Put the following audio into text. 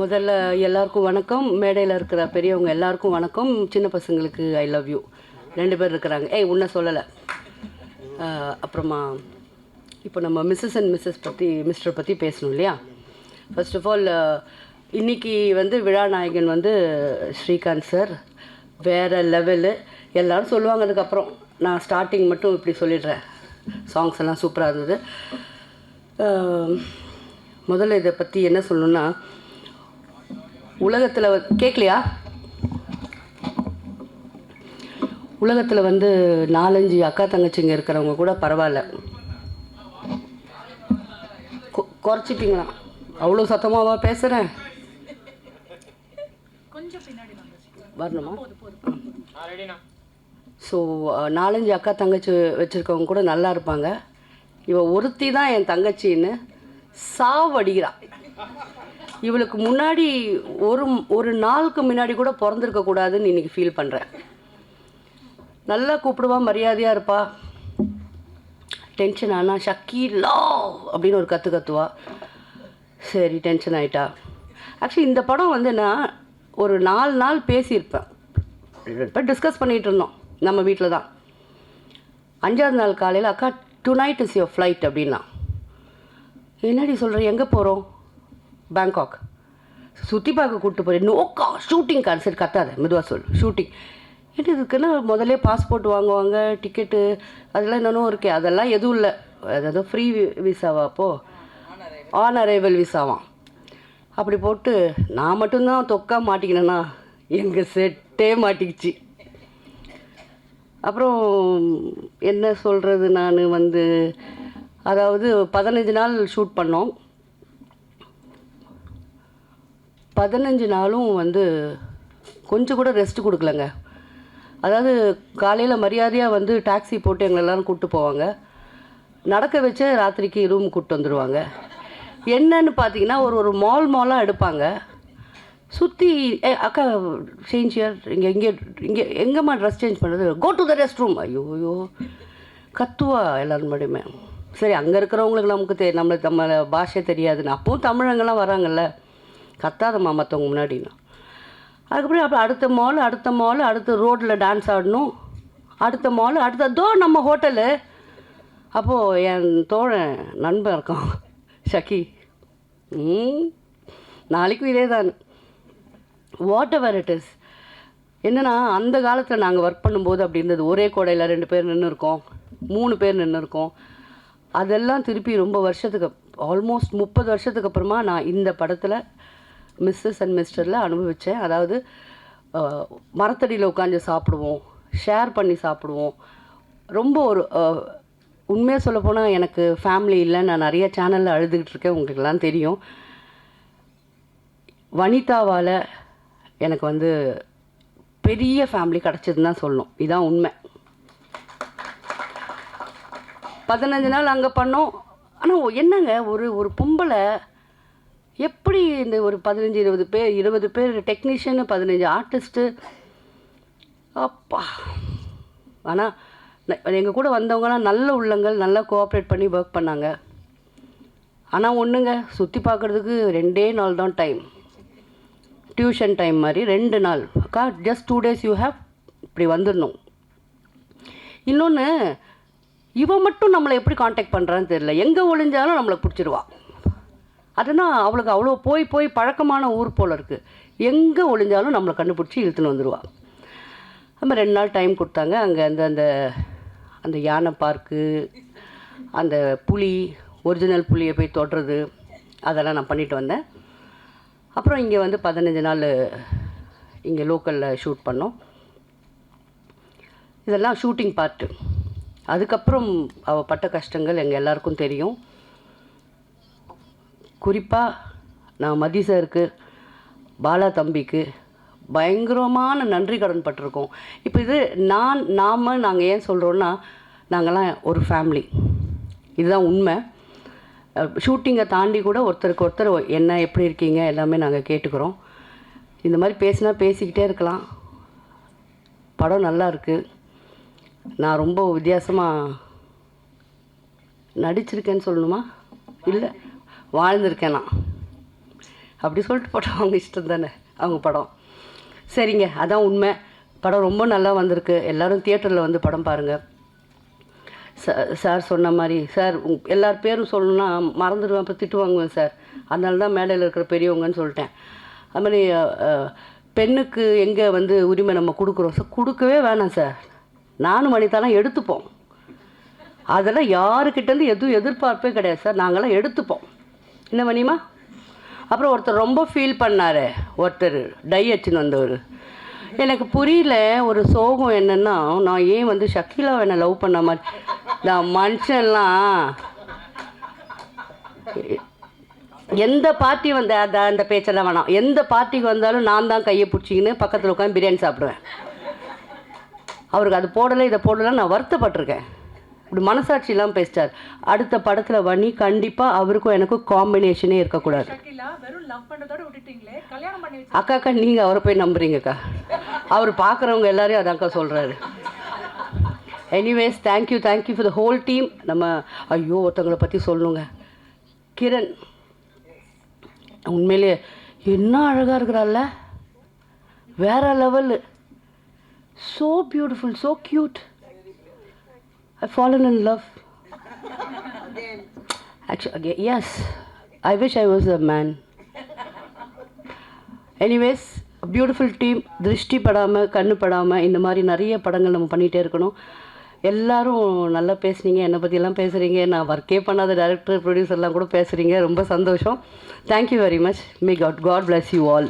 முதல்ல எல்லாருக்கும் வணக்கம். மேடையில் இருக்கிற பெரியவங்க எல்லாருக்கும் வணக்கம். சின்ன பசங்களுக்கு ஐ லவ் யூ. 2 பேர் இருக்கிறாங்க. உன்னை சொல்லலை. அப்புறமா இப்போ நம்ம மிஸ்ஸஸ் அண்ட் மிஸ்டர் பற்றி பேசணும் இல்லையா? ஃபர்ஸ்ட் ஆஃப் ஆல் இன்றைக்கி விழா நாயகன் ஸ்ரீகாந்த் சார் வேறு லெவலு. எல்லோரும் சொல்லுவாங்க. அதுக்கப்புறம் நான் ஸ்டார்டிங் மட்டும் இப்படி சொல்லிடுறேன். சாங்ஸ் எல்லாம் சூப்பராக இருந்தது. முதல்ல இதை பற்றி என்ன சொல்லணுன்னா, உலகத்தில் கேட்கலையா? உலகத்தில் 4-5 அக்கா தங்கச்சிங்க இருக்கிறவங்க கூட பரவாயில்ல, குறைச்சிட்டிங்களா? அவ்வளோ சத்தமாவா பேசுகிறேன்? வரணுமா? ஸோ 4-5 அக்கா தங்கச்சி வச்சுருக்கவங்க கூட நல்லா இருப்பாங்க. இவள் ஒருத்தி தான் என் தங்கச்சின்னு சாவடிக்கிறான். இவளுக்கு முன்னாடி ஒரு நாளுக்கு முன்னாடி கூட பிறந்திருக்கக்கூடாதுன்னு இன்றைக்கி ஃபீல் பண்ணுறேன். நல்லா கூப்பிடுவா, மரியாதையாக இருப்பா. டென்ஷன் ஆனால் ஷக்கீலா அப்படின்னு ஒரு கத்துவா. சரி, டென்ஷன் ஆகிட்டா. ஆக்சுவலி இந்த படம் நான் ஒரு 4 நாள் பேசியிருப்பேன். இப்போ டிஸ்கஸ் பண்ணிகிட்டு இருந்தோம் நம்ம வீட்டில் தான். 5ஆவது நாள் காலையில், அக்கா டுநைட் இஸ் யுவர் ஃப்ளைட் அப்படின்னா. என்னடி சொல்கிறேன்? எங்கே போகிறோம்? பேங்காக். சுற்றி பார்க்க கூப்பிட்டு போகிறேன். நோக்கா ஷூட்டிங் கான்செப்ட். கத்தாத, மெதுவாக சொல். ஷூட்டிங் என்ன இதுக்குன்னு முதல்ல பாஸ்போர்ட் வாங்குவாங்க, டிக்கெட்டு அதெல்லாம் என்னென்னோ இருக்கே. அதெல்லாம் எதுவும் இல்லை. அதாவது ஃப்ரீ விசாவா? அப்போது ஆன் அரைவல் விசாவாம். அப்படி போட்டு நான் மட்டும்தான் தொக்கா மாட்டிக்கினேன்னா எங்கள் செட்டே மாட்டிக்கிச்சு. அப்புறம் என்ன சொல்கிறது, நான் அதாவது 15 நாள் ஷூட் பண்ணோம். 15 நாளும் கொஞ்சம் கூட ரெஸ்ட் கொடுக்கலங்க. அதாவது காலையில் மரியாதையாக டாக்ஸி போட்டு எங்களை எல்லோரும் கூப்பிட்டு போவாங்க. நடக்க வச்சு ராத்திரிக்கு ரூம் கூப்பிட்டு வந்துடுவாங்க. என்னன்னு பார்த்தீங்கன்னா, ஒரு மாலாக எடுப்பாங்க. சுற்றி அக்கா சேஞ்ச் இயர், எங்கேம்மா ட்ரெஸ் சேஞ்ச் பண்ணுறது? Go to the rest room. ஐயோ கத்துவா எல்லாரும் முன்னாடியுமே. சரி, அங்கே இருக்கிறவங்களுக்கு நமக்கு நம்ம பாஷை தெரியாதுன்னு. அப்போவும் தமிழங்கெல்லாம் வராங்கல்ல, கத்தாதம்மா மற்றவங்க முன்னாடினா. அதுக்கப்புறம் அப்போ அடுத்த மால் அடுத்த ரோட்டில் டான்ஸ் ஆடணும். அடுத்த மால் அடுத்ததோ நம்ம ஹோட்டலு. அப்போது என் தோழன் நண்பன் இருக்கான் ஷக்கி. நாளைக்கும் இதே தான். What ever it is. என்னென்னா, அந்த காலத்தில் நாங்கள் ஒர்க் பண்ணும்போது அப்படி இருந்தது. ஒரே கோடையில் 2 பேர் நின்று இருக்கோம், 3 பேர் நின்று இருக்கோம். அதெல்லாம் திருப்பி ரொம்ப வருஷத்துக்கு, ஆல்மோஸ்ட் 30 வருஷத்துக்கு அப்புறமா நான் இந்த படத்தில் மிஸ்ஸஸ் அண்ட் மிஸ்டரில் அனுபவித்தேன். அதாவது மரத்தடியில் உட்காந்து சாப்பிடுவோம், ஷேர் பண்ணி சாப்பிடுவோம். ரொம்ப ஒரு உண்மையாக சொல்லப்போனால் எனக்கு ஃபேமிலி இல்லை. நான் நிறைய சேனலில் அழுதுகிட்டு இருக்கேன், உங்களுக்கெல்லாம் தெரியும். வனிதாவால் எனக்கு பெரிய ஃபேமிலி கிடச்சதுன்னு தான் சொல்லணும். இதுதான் உண்மை. 15 நாள் அங்கே பண்ணோம். ஆனால் என்னங்க, ஒரு பொம்பளை எப்படி இந்த ஒரு 15-20 பேர் டெக்னீஷியனு, 15 ஆர்டிஸ்ட்டு, அப்பா. ஆனால் எங்கள் கூட வந்தவங்களாம் நல்ல உள்ளங்கள், நல்லா கோஆப்ரேட் பண்ணி ஒர்க் பண்ணாங்க. ஆனால் ஒன்றுங்க, சுற்றி பார்க்குறதுக்கு 2 நாள் தான் டைம். டியூஷன் டைம் மாதிரி 2 நாள். அக்கா ஜஸ்ட் 2 days யூ ஹேவ், இப்படி வந்துடணும். இன்னொன்று, இவன் மட்டும் நம்மளை எப்படி காண்டாக்ட் பண்ணுறான்னு தெரியல. எங்கே ஒளிஞ்சாலும் நம்மளை பிடிச்சிடுவா. அதுதான் அவளுக்கு அவ்வளோ போய் பழக்கமான ஊர் போல் இருக்குது. எங்கே ஒளிஞ்சாலும் நம்மளை கண்டுபிடிச்சி இழுத்துன்னு வந்துடுவா. நம்ம 2 நாள் டைம் கொடுத்தாங்க. அங்கே அந்த யானை பார்க்கு, அந்த புலி, ஒரிஜினல் புலியை போய் தொடுறது, அதெல்லாம் நான் பண்ணிட்டு வந்தேன். அப்புறம் இங்கே 15 நாள் இங்கே லோக்கலில் ஷூட் பண்ணோம். இதெல்லாம் ஷூட்டிங் பார்ட்டு. அதுக்கப்புறம் அவள் பட்ட கஷ்டங்கள் எங்கள் எல்லாருக்கும் தெரியும். குறிப்பாக நான் மதி சாருக்கு, பாலா தம்பிக்கு பயங்கரமான நன்றி கடன் பட்டிருக்கோம். இப்போ இது நாங்கள் ஏன் சொல்கிறோன்னா, நாங்கள்லாம் ஒரு ஃபேமிலி. இதுதான் உண்மை. ஷூட்டிங்கை தாண்டி கூட ஒருத்தருக்கு ஒருத்தர் என்ன எப்படி இருக்கீங்க எல்லாமே நாங்கள் கேட்டுக்கிறோம். இந்த மாதிரி பேசிக்கிட்டே இருக்கலாம். படம் நல்லா இருக்குது. நான் ரொம்ப வித்தியாசமாக நடிச்சிருக்கேன்னு சொல்லணுமா? இல்லை, வாழ்ந்திருக்கேன் நான். அப்படி சொல்லிட்டு போட்டோம், அவங்க இஷ்டம் தானே அவங்க படம். சரிங்க, அதான் உண்மை. படம் ரொம்ப நல்லா வந்திருக்கு. எல்லோரும் தியேட்டரில் வந்து படம் பாருங்கள். சார் சொன்ன மாதிரி சார் எல்லார் பேரும் சொல்லணுன்னா மறந்துடுவேன், அப்போ திட்டு வாங்குவேன் சார். அதனால தான் மேடையில் இருக்கிற பெரியவங்கன்னு சொல்லிட்டேன். அது மாதிரி பெண்ணுக்கு எங்கே வந்து உரிமை நம்ம கொடுக்குறோம் சார்? கொடுக்கவே வேணாம் சார். நானும் வனிதாலாம் எடுத்துப்போம். அதெல்லாம் யாருக்கிட்டேருந்து எதுவும் எதிர்பார்ப்பே கிடையாது சார். நாங்களாம் எடுத்துப்போம். என்ன வனிமா? அப்புறம் ஒருத்தர் ரொம்ப ஃபீல் பண்ணார். ஒருத்தர் டை அச்சுன்னு வந்தவர். எனக்கு புரியல ஒரு சோகம் என்னென்னா, நான் ஏன் வந்து ஷக்கீலா என்னை லவ் பண்ண மாதிரி நான் மனுஷன்லாம் எந்த பார்ட்டி வந்த அந்த பேச்செல்லாம் வேணாம். எந்த பார்ட்டிக்கு வந்தாலும் நான் தான் கையை பிடிச்சிக்கின்னு பக்கத்தில் உட்காந்து பிரியாணி சாப்பிடுவேன். அவருக்கு அது போடலை இதை போடலை நான் வருத்தப்பட்டிருக்கேன். இப்படி மனசாட்சி இல்லாமல் பேசிட்டார். அடுத்த படத்தில் வனி கண்டிப்பாக அவருக்கும் எனக்கும் காம்பினேஷனே இருக்கக்கூடாது. அக்கா நீங்கள் அவரை போய் நம்புறீங்கக்கா. அவர் பார்க்குறவங்க எல்லாரையும் அதாக்கா சொல்கிறாரு. Anyways thank you for the whole team. நம்ம ஐயோ ஒருத்தவங்களை பற்றி சொல்லணுங்க. கிரண் உண்மையிலே என்ன அழகாக இருக்கிறாள்ல, வேற level. So beautiful, so cute. I've fallen in love. Actually, yes. I wish I was a man. Anyways, a beautiful team. திருஷ்டி படாமல் கண்ணு படாமல் இந்த மாதிரி நிறைய படங்கள் நம்ம பண்ணிகிட்டே இருக்கணும். எல்லோரும் நல்லா பேசுனீங்க, என்னை பற்றியெல்லாம் பேசுகிறீங்க. நான் ஒர்க்கே பண்ணாத டைரக்டர் ப்ரொடியூசர்லாம் கூட பேசுகிறீங்க. ரொம்ப சந்தோஷம். Thank you very much. May God bless you all.